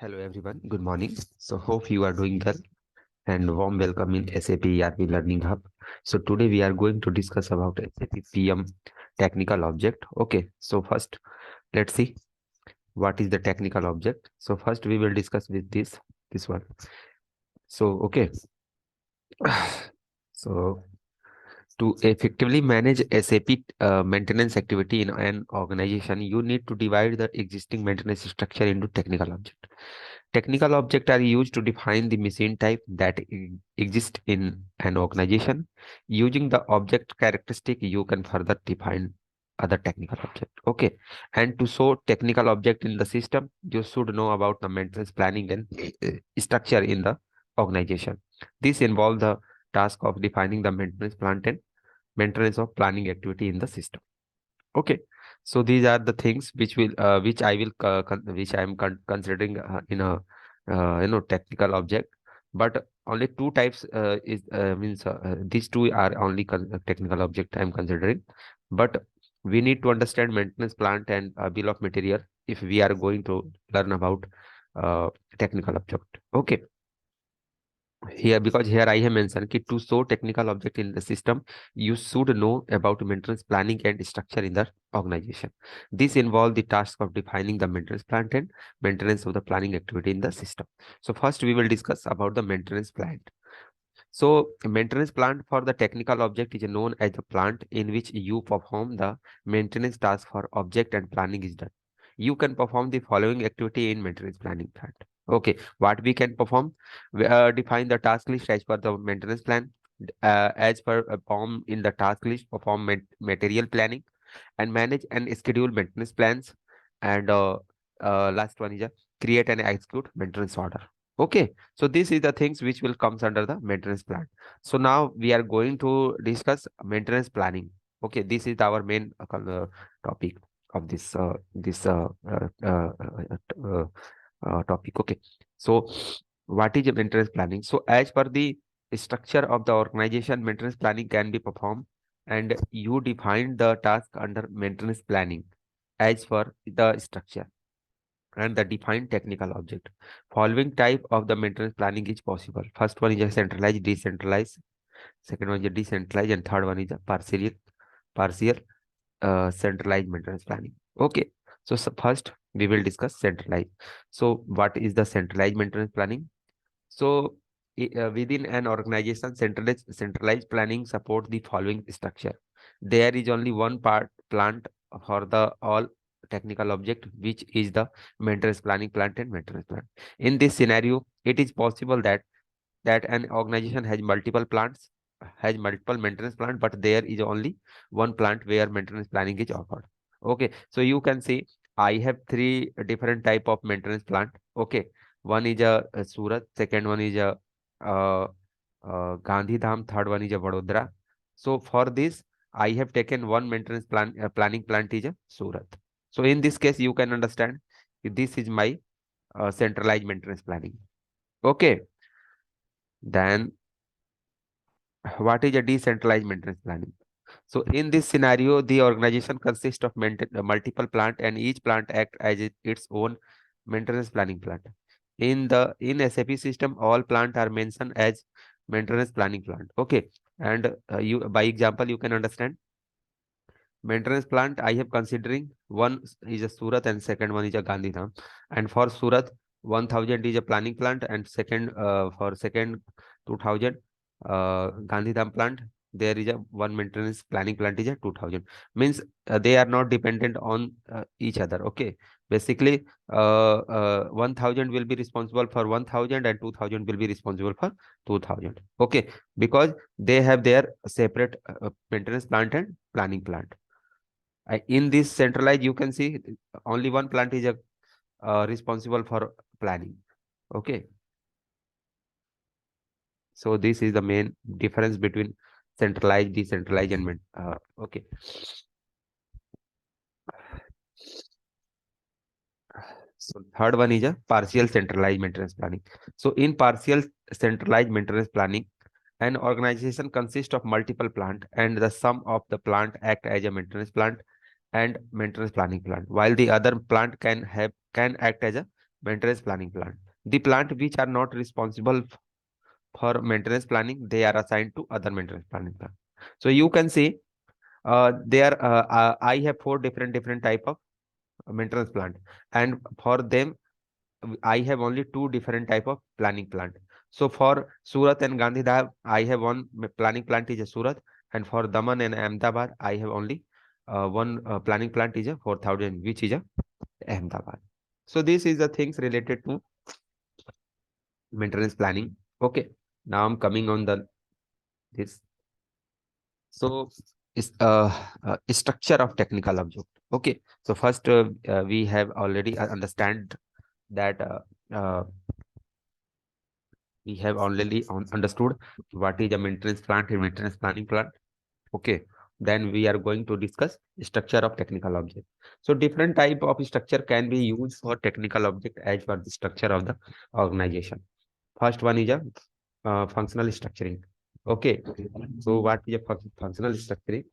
Hello everyone, good morning. So hope you are doing well and warm welcome in SAP ERP Learning Hub. So today we are going to discuss about SAP PM technical object. Okay, so first let's see what is the technical object. So first we will discuss with this one. So okay, so to effectively manage SAP maintenance activity in an organization, you need to divide the existing maintenance structure into technical object. Technical objects are used to define the machine type that exist in an organization. Using the object characteristic, you can further define other technical object. Okay, and to show technical object in the system, you should know about the maintenance planning and structure in the organization. This involves the task of defining the maintenance plan and maintenance of planning activity in the system. Okay, so these are the things which I will which I am considering in a technical object, but only two types is means these two are only technical object I am considering, but we need to understand maintenance plant and bill of material if we are going to learn about uh, technical object. Okay, here because here I have mentioned ki to show technical object in the system, you should know about maintenance planning and structure in the organization. This involves the task of defining the maintenance plan and maintenance of the planning activity in the system. So first we will discuss about the maintenance plan. So maintenance plant for the technical object is known as the plant in which you perform the maintenance task for object and planning is done. You can perform the following activity in maintenance planning plant. Okay, what we can perform? We define the task list as per the maintenance plan. As per form in the task list, perform material planning and manage and schedule maintenance plans. And last one is create and execute maintenance order. Okay, so this is the things which will comes under the maintenance plan. So now we are going to discuss maintenance planning. Okay, this is our main topic of this topic. Okay, so what is maintenance planning? So as per the structure of the organization, maintenance planning can be performed, and you define the task under maintenance planning as per the structure and the defined technical object. Following type of the maintenance planning is possible. First one is a centralized, decentralized. Second one is a decentralized, and third one is a partial centralized maintenance planning. Okay. So first we will discuss centralized. So what is the centralized maintenance planning? So within an organization, centralized planning support the following structure. There is only one part plant for the all technical object, which is the maintenance planning plant and maintenance plant. In this scenario, it is possible that an organization has multiple maintenance plant, but there is only one plant where maintenance planning is offered. Okay, so you can see I have three different type of maintenance plant. Okay, one is a Surat, second one is a uh, Gandhidham, third one is a Vadodara. So for this, I have taken one maintenance planning plant is a Surat. So in this case, you can understand this is my centralized maintenance planning. Okay, then what is a decentralized maintenance planning? So in this scenario, the organization consists of multiple plant, and each plant act as its own maintenance planning plant. In SAP system, all plant are mentioned as maintenance planning plant. Okay, and you by example you can understand maintenance plant. I have considering one is a Surat and second one is a Gandhidham. And for Surat, 1000 is a planning plant, and second for second 2000 Gandhidham plant, there is a one maintenance planning plant is a 2000. Means they are not dependent on each other. Okay, basically 1000 will be responsible for 1000 and 2000 will be responsible for 2000. Okay, because they have their separate maintenance plant and planning plant. In this centralized, you can see only one plant is responsible for planning. Okay, so this is the main difference between centralized, decentralized, and okay. So third one is a partial centralized maintenance planning. So in partial centralized maintenance planning, an organization consists of multiple plant, and the sum of the plant act as a maintenance plant and maintenance planning plant, while the other plant can act as a maintenance planning plant. The plant which are not responsible for maintenance planning, they are assigned to other maintenance planning plant. So you can see I have four different type of maintenance plant, and for them I have only two different type of planning plant. So for Surat and Gandhidham, I have one planning plant is a Surat, and for Daman and Ahmedabad, I have only one planning plant is a 4000, which is a Ahmedabad. So this is the things related to maintenance planning. Okay, now I'm coming on the this. So is structure of technical object. Okay, so first we have already understand that we have already understood what is a maintenance plant and maintenance planning plant. Okay, then we are going to discuss structure of technical object. So different type of structure can be used for technical object as per the structure of the organization. First one is a functional structuring. Okay, so what is a functional structuring?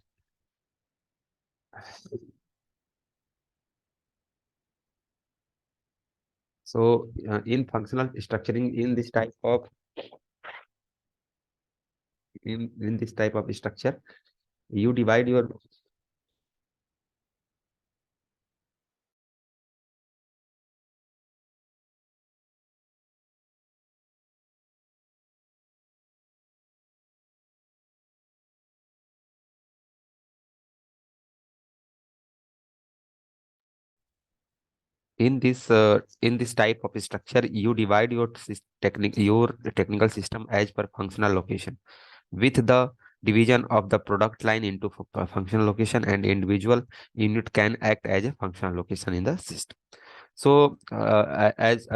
So in functional structuring, in this type of structure, you divide your in this type of structure, you divide your technical system as per functional location, with the division of the product line into functional location, and individual unit can act as a functional location in the system. So as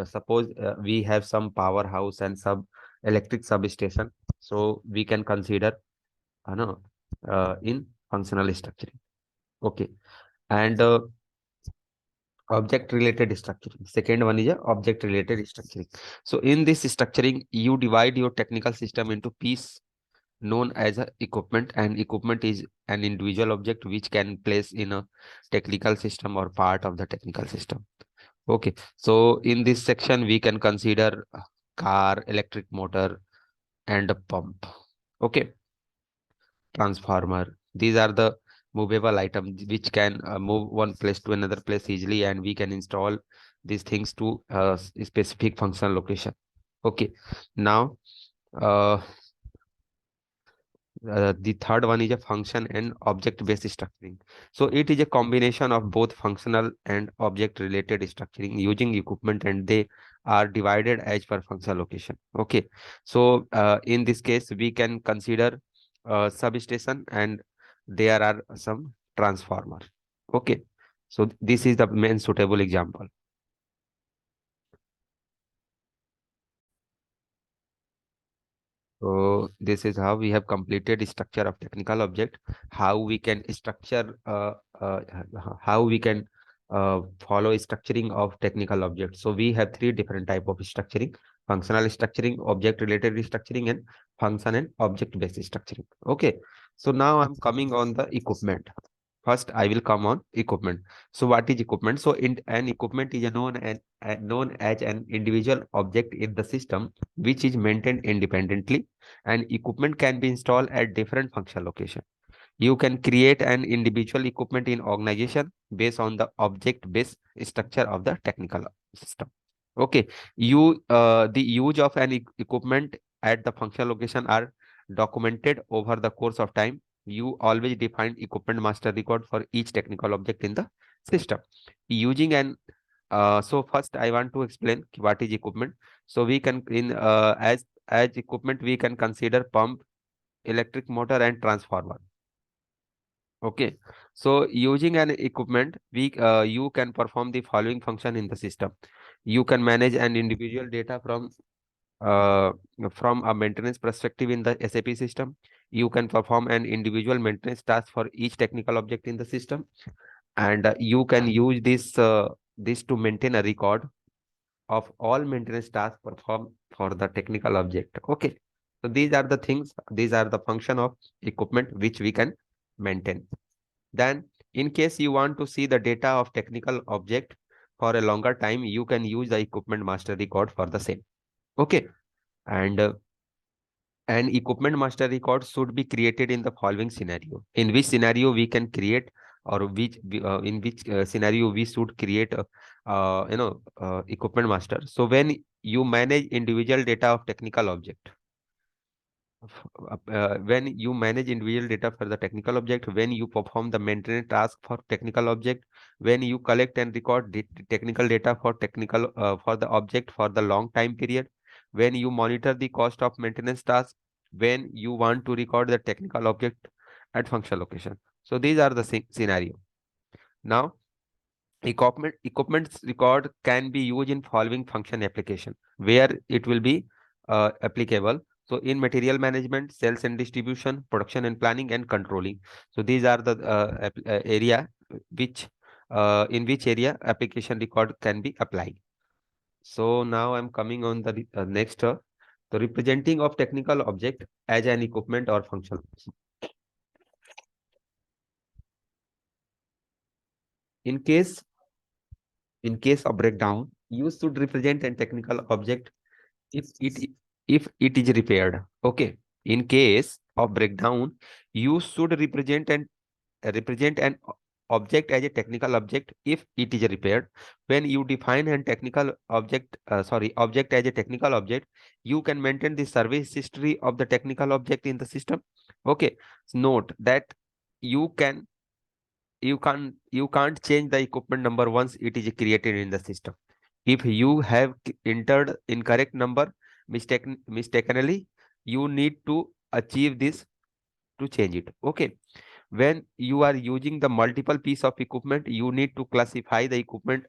suppose we have some powerhouse and sub electric substation, so we can consider no in functional structuring. Okay, and object related structuring. Second one is a object related structuring. So in this structuring, you divide your technical system into piece known as a equipment, and equipment is an individual object which can place in a technical system or part of the technical system. Okay, so in this section we can consider car, electric motor, and a pump. Okay, transformer. These are the movable items which can move one place to another place easily, and we can install these things to specific functional location. Okay, now uh, the third one is a function and object based structuring. So it is a combination of both functional and object related structuring using equipment, and they are divided as per functional location. Okay, so in this case we can consider substation, and there are some transformer. Okay, so this is the main suitable example. So this is how we have completed structure of technical object, how we can structure, how we can follow structuring of technical object. So we have three different type of structuring: functional structuring, object related structuring, and function and object based structuring. Okay. So now I'm coming on the equipment. First, I will come on equipment. So what is equipment? So in an equipment is known as an individual object in the system which is maintained independently, and equipment can be installed at different functional location. You can create an individual equipment in organization based on the object-based structure of the technical system. Okay, the use of an equipment at the functional location are documented over the course of time. You always define equipment master record for each technical object in the system. Using an so first I want to explain what is equipment. So we can in as equipment we can consider pump, electric motor, and transformer. Okay, so using an equipment, you can perform the following function in the system. You can manage an individual data uh, from a maintenance perspective in the SAP system. You can perform an individual maintenance task for each technical object in the system, and you can use this to maintain a record of all maintenance tasks performed for the technical object. Okay, so these are the things, these are the function of equipment which we can maintain. Then, in case you want to see the data of technical object, for a longer time, you can use the equipment master record for the same. Okay. And an equipment master record should be created in the following scenario. In which scenario we can create, or in which scenario we should create a equipment master. So when you manage individual data of technical object, when you manage individual data for the technical object, when you perform the maintenance task for technical object, when you collect and record technical data for technical for the object for the long time period, when you monitor the cost of maintenance task, when you want to record the technical object at function location. So these are the scenario. Now equipment record can be used in following function application where it will be applicable. So in material management, sales and distribution, production and planning, and controlling. So these are the area which in which area application record can be applied. So now I'm coming on the next the representing of technical object as an equipment or function. In case in case of breakdown, you should represent a technical object if it is repaired. Okay. In case of breakdown, you should represent an object as a technical object if it is repaired. When you define a technical object, object as a technical object, you can maintain the service history of the technical object in the system. Okay. Note that you can you can't change the equipment number once it is created in the system. If you have entered incorrect number mistakenly, you need to achieve this to change it. Okay. When you are using the multiple piece of equipment, you need to classify the equipment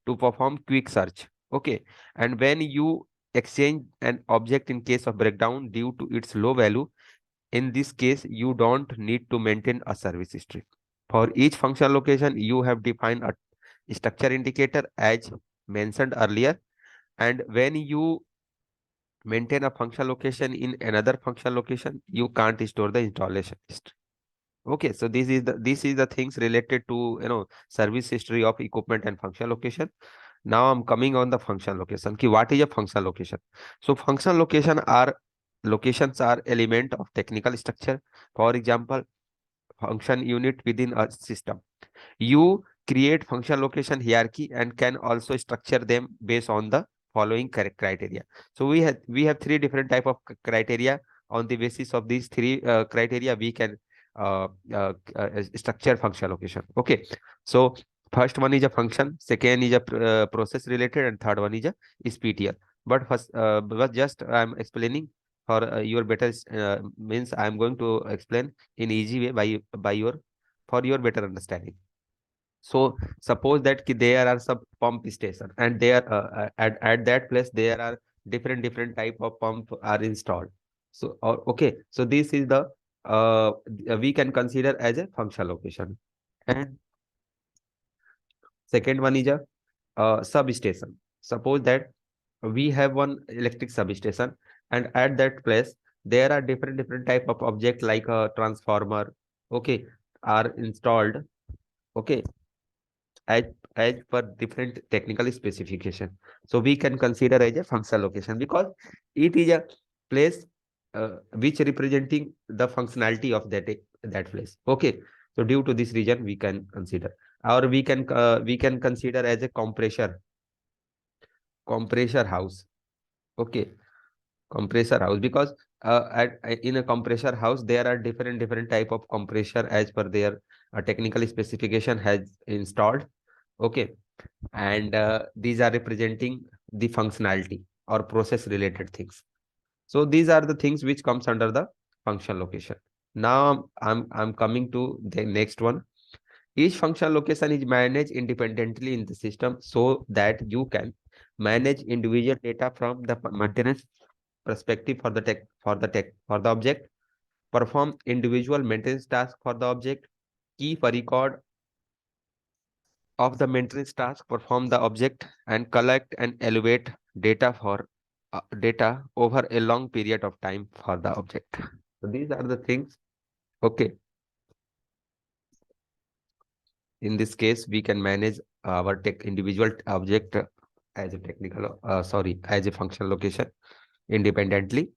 to perform quick search. Okay. And when you exchange an object in case of breakdown due to its low value, in this case, you don't need to maintain a service history. For each function location, you have defined a structure indicator as mentioned earlier. And when you maintain a function location in another function location, you can't store the installation history. Okay, so this is the things related to service history of equipment and function location. Now I'm coming on the function location. Ki what is a function location? So function locations are element of technical structure. For example, function unit within a system. You create function location hierarchy and can also structure them based on the following criteria. So we have three different type of criteria. On the basis of these three criteria, we can structure function location. Okay. So first one is a function, second is a process related, and third one is a SPTL. But first, but just I'm explaining for your better means I'm going to explain in easy way by your for your better understanding. So suppose that there are some pump station and there at that place there are different type of pump are installed. So okay, so this is the we can consider as a function location. And second one is a substation. Suppose that we have one electric substation and at that place there are different type of object like a transformer, okay, are installed. Okay. as as per different technical specification. So we can consider as a functional location because it is a place which representing the functionality of that place. Okay. So due to this reason we can consider, or we can consider as a compressor house. Okay. Compressor house, because in a compressor house there are different type of compressor as per their technical specification has installed. Okay. And these are representing the functionality or process related things. So these are the things which comes under the function location. Now I'm coming to the next one. Each function location is managed independently in the system so that you can manage individual data from the maintenance perspective for the object, perform individual maintenance task for the object, keep a record of the maintenance task perform the object, and collect and evaluate data for data over a long period of time for the object. So these are the things. Okay. in this case, we can manage our individual object as a technical, as a functional location independently.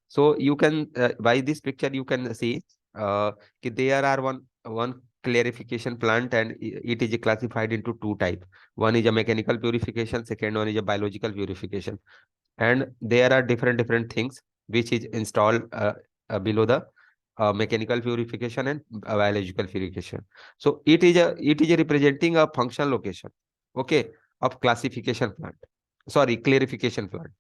So you can, by this picture, you can see there are one clarification plant, and it is classified into two type. One is a mechanical purification, second one is a biological purification, and there are different things which is installed below the mechanical purification and biological purification. So it is representing a functional location, okay, of classification plant, sorry, clarification plant.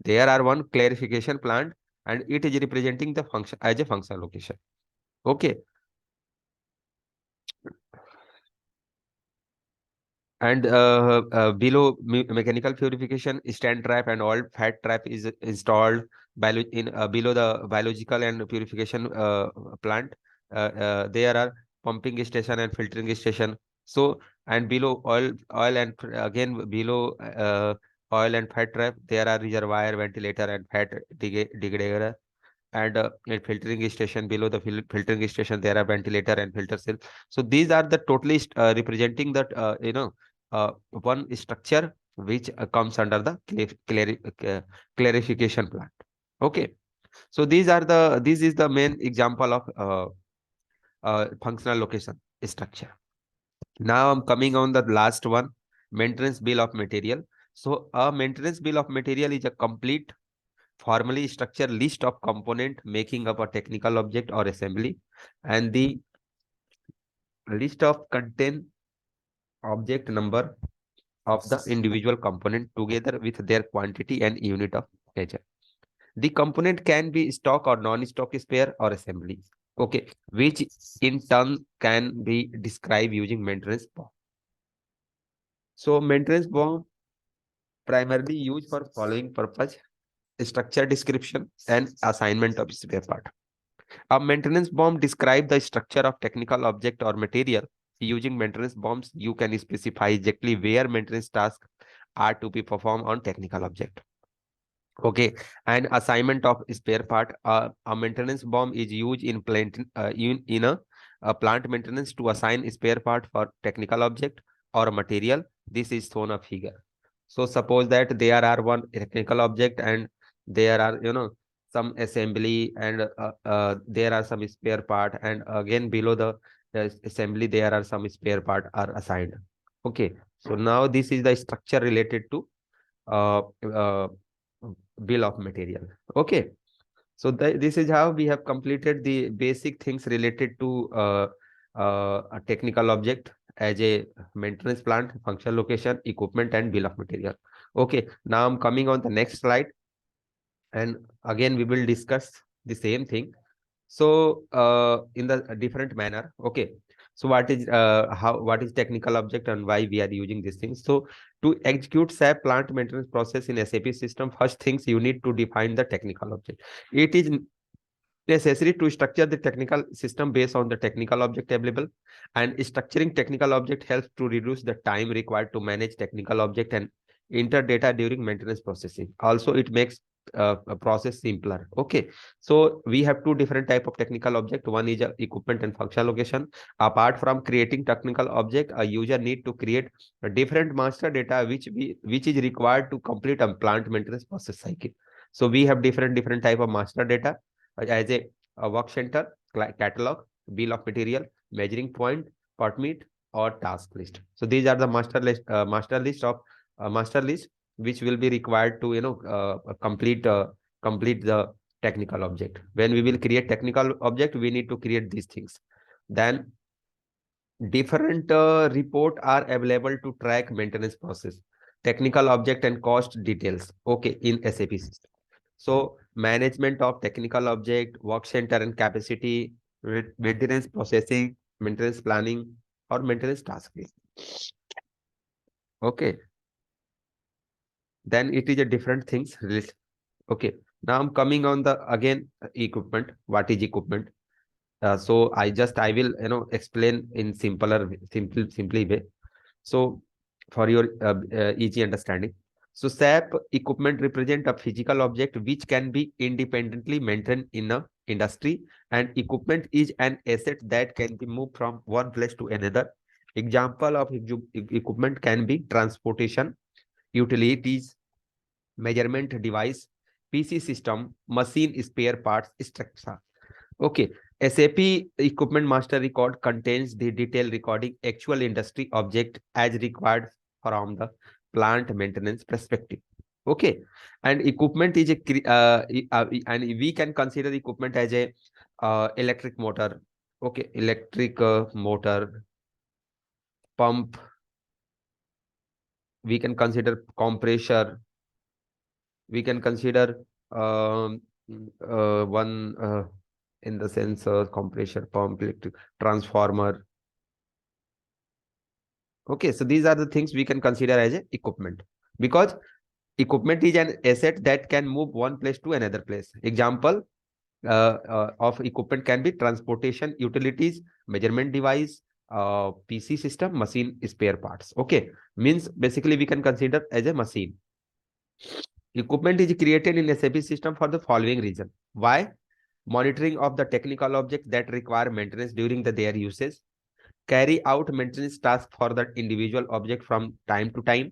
There are one clarification plant, and it is representing the function as a functional location, okay. And below mechanical purification, stand trap and oil fat trap is installed below the biological and purification plant. There are pumping station and filtering station. So, and below oil and again below oil and fat trap, there are reservoir, ventilator, and fat degrader. And in filtering station, below the filtering station, there are ventilator and filter cell. So these are the totally representing that one structure which comes under the clarification plant, okay. So this is the main example of functional location structure. Now I'm coming on the last one, maintenance bill of material. So a maintenance bill of material is a complete formally structured list of component making up a technical object or assembly, and the list of contain object number of the individual component together with their quantity and unit of measure. The component can be stock or non-stock spare or assembly, okay, which in turn can be described using maintenance bomb. So maintenance bomb primarily used for following purpose: structure description and assignment of spare part. A maintenance bomb describes the structure of technical object or material. Using maintenance bombs, you can specify exactly where maintenance tasks are to be performed on technical object. Okay, and assignment of spare part. A maintenance bomb is used in a plant maintenance to assign spare part for technical object or material. This is shown a figure. So suppose that there are one technical object and there are some assembly, and there are some spare part, and again below the assembly there are some spare part are assigned. Okay, so now this is the structure related to uh, uh, bill of material, okay. So this is how we have completed the basic things related to a technical object as a maintenance plant, functional location, equipment, and bill of material. Okay, now I'm coming on the next slide, and again we will discuss the same thing. So in the different manner, okay. So what is technical object and why we are using these things? So to execute SAP plant maintenance process in SAP system, first things you need to define the technical object. It is necessary to structure the technical system based on the technical object available, and structuring technical object helps to reduce the time required to manage technical object and enter data during maintenance processing. Also, it makes a process simpler, okay. So we have two different type of technical object. One is equipment and functional location. Apart from creating technical object, a user need to create a different master data which is required to complete a plant maintenance process cycle. So we have different type of master data as a work center, catalog, bill of material, measuring point, permit, or task list. So these are the master list which will be required to complete the technical object. When we will create technical object, we need to create these things. Then different report are available to track maintenance process, technical object, and cost details, okay, in SAP system. So management of technical object, work center and capacity, maintenance processing, maintenance planning, or maintenance task list. Okay. Then it is a different things. Okay. Now I'm coming on the again equipment. What is equipment? So I will explain in simply way. So for your easy understanding. So SAP equipment represent a physical object which can be independently maintained in a industry, and equipment is an asset that can be moved from one place to another Example of equipment can be transportation, utilities, measurement device, PC system, machine spare parts, structure. Okay. SAP Equipment Master Record contains the detailed recording actual industry object as required from the plant maintenance perspective. Okay. And equipment is and we can consider equipment as a electric motor. Okay. Electric motor, pump. We can consider compressor. We can consider one in the sense compressor, pump, electric transformer. Okay, so these are the things we can consider as a equipment, because equipment is an asset that can move one place to another place. Example of equipment can be transportation, utilities, measurement device, PC system, machine spare parts. Okay, means basically we can consider as a machine. Equipment is created in SAP system for the following reason. Why? Monitoring of the technical objects that require maintenance during their usage, carry out maintenance tasks for the individual object from time to time,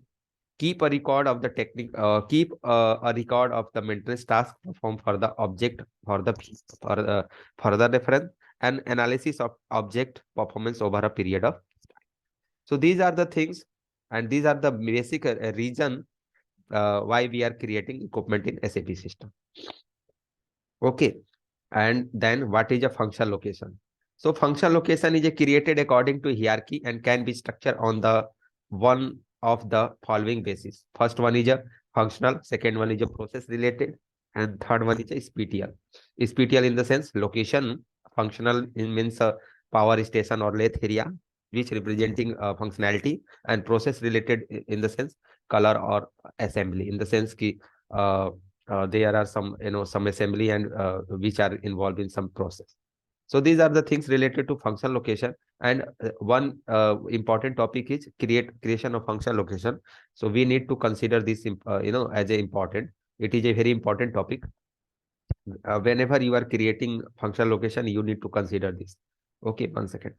keep a record of the a record of the maintenance task performed for the object for the reference, and analysis of object performance over a period of time. So these are the things, and these are the basic reason why we are creating equipment in SAP system. Okay. And then what is a function location? So function location is created according to hierarchy and can be structured on the one of the following basis. First one is a functional, second one is a process related, and third one is a SPTL. SPTL in the sense location, functional means a power station or lathe area, which representing functionality, and process related in the sense color or assembly, in the sense ki there are some some assembly and which are involved in some process. So these are the things related to function location. And one important topic is creation of function location. So we need to consider this as a important. It is a very important topic. Whenever you are creating function location, you need to consider this. Okay, 1 second.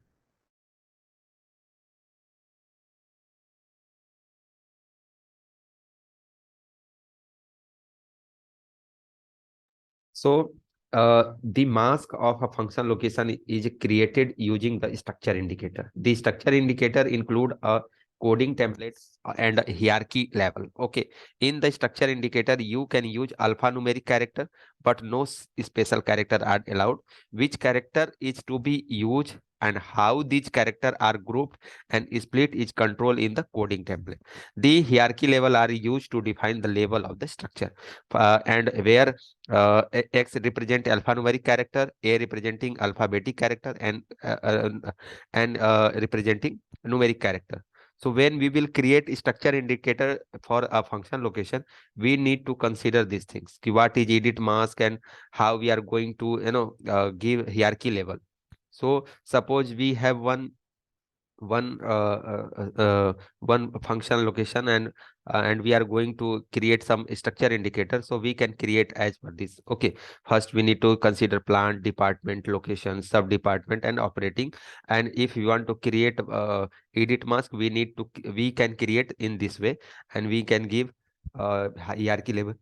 So the mask of a function location is created using the structure indicator. The structure indicator include a coding template and a hierarchy level. Okay. In the structure indicator, you can use alphanumeric character, but no special character are allowed. Which character is to be used and how these characters are grouped and split is controlled in the coding template. The hierarchy level are used to define the level of the structure, and where X represent alphanumeric character, A representing alphabetic character, and representing numeric character. So when we will create a structure indicator for a function location, we need to consider these things. What is edit mask and how we are going to give hierarchy level. So suppose we have one one function location, and we are going to create some structure indicator, so we can create as per this. Okay, first we need to consider plant, department, location, sub department, and operating. And if you want to create edit mask, we can create in this way, and we can give hierarchy level.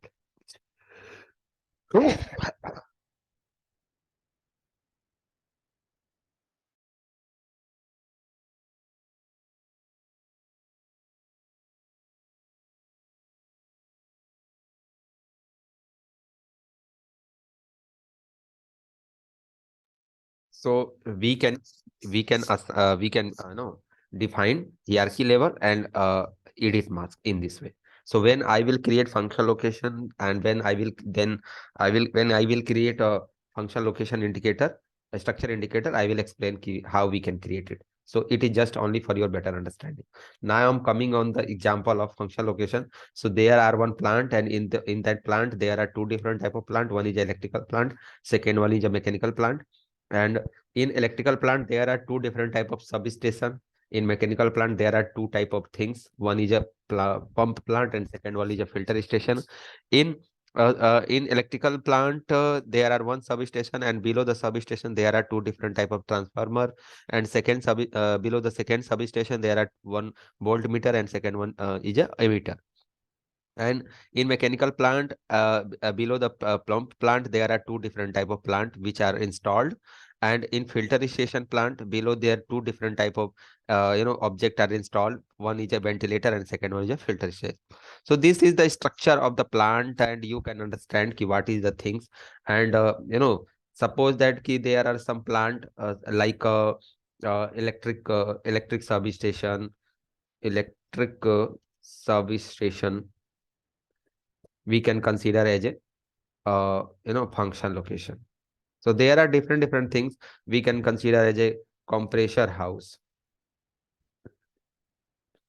So we can define hierarchy level and edit mask in this way. So when I will create function location, and when I will create a function location indicator, a structure indicator, I will explain how we can create it. So it is just only for your better understanding. Now I'm coming on the example of function location. So there are one plant, and in that plant there are two different type of plant. One is electrical plant, second one is a mechanical plant. And in electrical plant, there are two different type of substation. In mechanical plant, there are two type of things. One is a pump plant, and second one is a filter station. In In electrical plant, there are one substation, and below the substation there are two different type of transformer, and below the second substation there are one voltmeter, and second one is a emitter. And in mechanical plant, below the pump plant, there are two different type of plant which are installed. And in filtration plant, below there two different type of object are installed. One is a ventilator and second one is a filtration. So this is the structure of the plant, and you can understand ki what is the things. And suppose that ki there are some plant like electric substation, electric substation we can consider as a function location. So there are different things we can consider as a compressor house,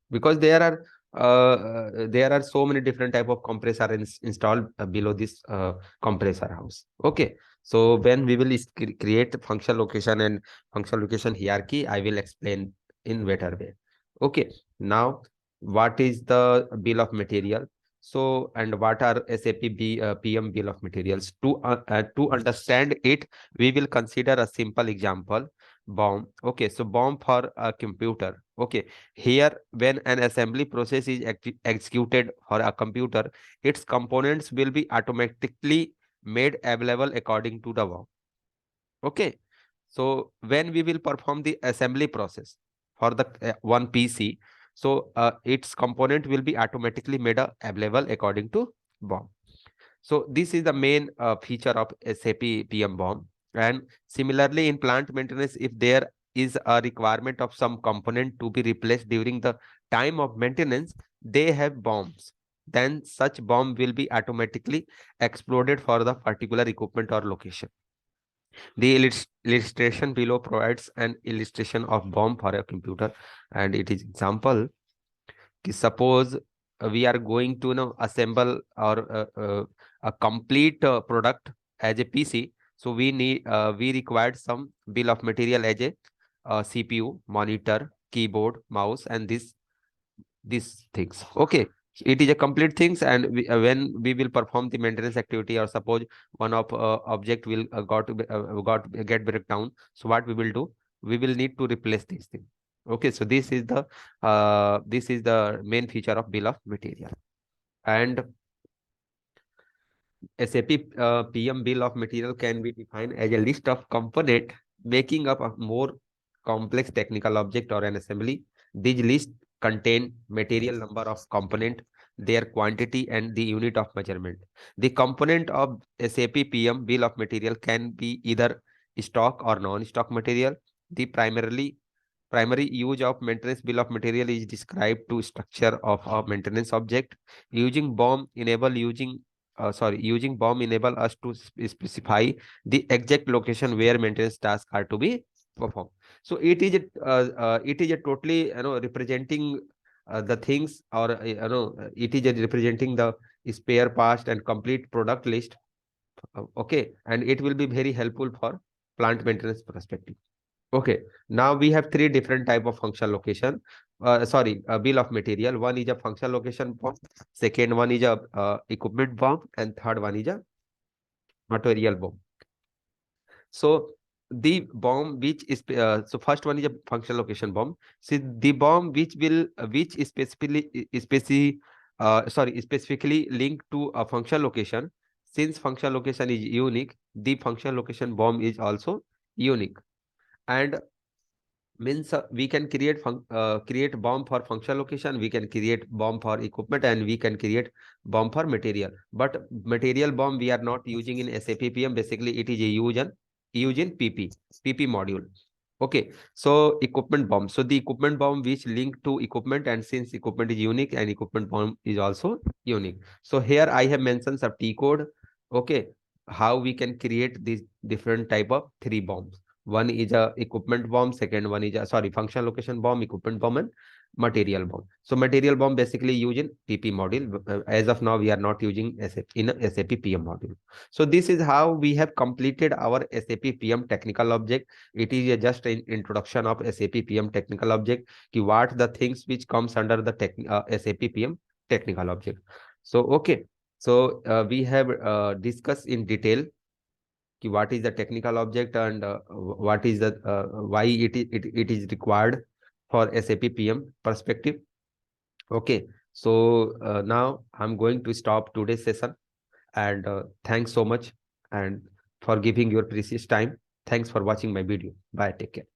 because there are so many different type of compressor installed below this compressor house. Okay, so when we will create function location and function location hierarchy, I will explain in better way. Okay, now what is the bill of material? So, and what are PM bill of materials? To understand it, we will consider a simple example. Bomb. Okay, so bomb for a computer. Okay, here, when an assembly process is executed for a computer, its components will be automatically made available according to the bomb. Okay, so when we will perform the assembly process for the one PC, so its component will be automatically made available according to bomb. So this is the main feature of SAP PM BOM. And similarly, in plant maintenance, if there is a requirement of some component to be replaced during the time of maintenance, they have bombs. Then such bomb will be automatically exploded for the particular equipment or location. The illustration below provides an illustration of bomb for a computer, and it is example. Suppose we are going to assemble or a complete product as a PC. So we required some bill of material as a CPU, monitor, keyboard, mouse, and these things. Okay, it is a complete things, and when we will perform the maintenance activity, or suppose one of object will get breakdown. So what we will do? We will need to replace these things. Okay, so this is the main feature of bill of material. And SAP PM bill of material can be defined as a list of component making up a more complex technical object or an assembly. These lists contain material number of component, their quantity, and the unit of measurement. The component of SAP PM bill of material can be either stock or non-stock material. The primary use of maintenance bill of material is described to structure of a maintenance object. Using BOM enable us to specify the exact location where maintenance tasks are to be performed. So it is a totally representing the things, or it is representing the spare parts and complete product list. Okay, and it will be very helpful for plant maintenance perspective. Okay, now we have three different type of function location. Bill of material. One is a function location bomb. Second one is a equipment bomb, and third one is a material bomb. So the bomb which is so first one is a function location bomb. See, the bomb which is specifically linked to a function location. Since function location is unique, the function location bomb is also unique. And means we can create bomb for function location, we can create bomb for equipment, and we can create bomb for material. But material bomb we are not using in SAP PM. Basically it is a use in PP module. Okay, so equipment bomb. So the equipment bomb which link to equipment, and since equipment is unique, and equipment bomb is also unique. So here I have mentioned some T code. Okay, how we can create these different type of three bombs. One is a equipment bomb, second one is a function location bomb, equipment bomb, and material bomb. So material bomb basically used in PP module. As of now, we are not using in a SAP PM module. So this is how we have completed our SAP PM technical object. It is just an introduction of SAP PM technical object. What the things which comes under the SAP PM technical object. So okay. So we have discussed in detail what is the technical object and what is the why it is required for SAP PM perspective. Okay, so now I'm going to stop today's session, and thanks so much and for giving your precious time. Thanks for watching my video. Bye. Take care.